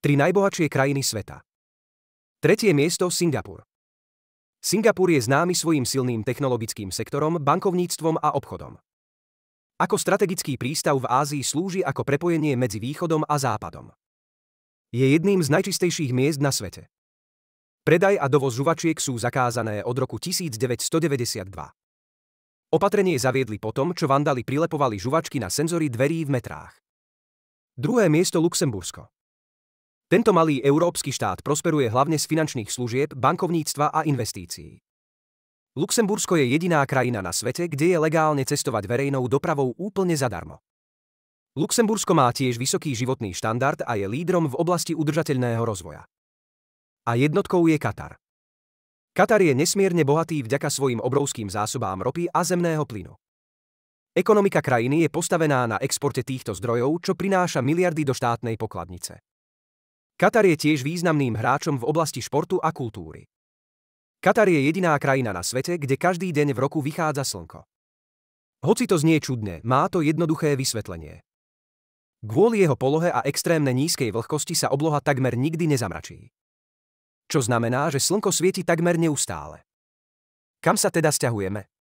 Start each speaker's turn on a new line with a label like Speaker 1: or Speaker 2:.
Speaker 1: Tri najbohatšie krajiny sveta. Tretie miesto Singapur. Singapur je známy svojím silným technologickým sektorom, bankovníctvom a obchodom. Ako strategický prístav v Ázii slúži ako prepojenie medzi východom a západom. Je jedným z najčistejších miest na svete. Predaj a dovoz žuvačiek sú zakázané od roku 1992. Opatrenie zaviedli potom, čo vandali prilepovali žuvačky na senzory dverí v metrách. Druhé miesto Luxembursko. Tento malý európsky štát prosperuje hlavne z finančných služieb, bankovníctva a investícií. Luxembursko je jediná krajina na svete, kde je legálne cestovať verejnou dopravou úplne zadarmo. Luxembursko má tiež vysoký životný štandard a je lídrom v oblasti udržateľného rozvoja. A jednotkou je Katar. Katar je nesmierne bohatý vďaka svojim obrovským zásobám ropy a zemného plynu. Ekonomika krajiny je postavená na exporte týchto zdrojov, čo prináša miliardy do štátnej pokladnice. Katar je tiež významným hráčom v oblasti športu a kultúry. Katar je jediná krajina na svete, kde každý deň v roku vychádza slnko. Hoci to znie čudne, má to jednoduché vysvetlenie. Kvôli jeho polohe a extrémne nízkej vlhkosti sa obloha takmer nikdy nezamračí. Čo znamená, že slnko svieti takmer neustále. Kam sa teda sťahujeme?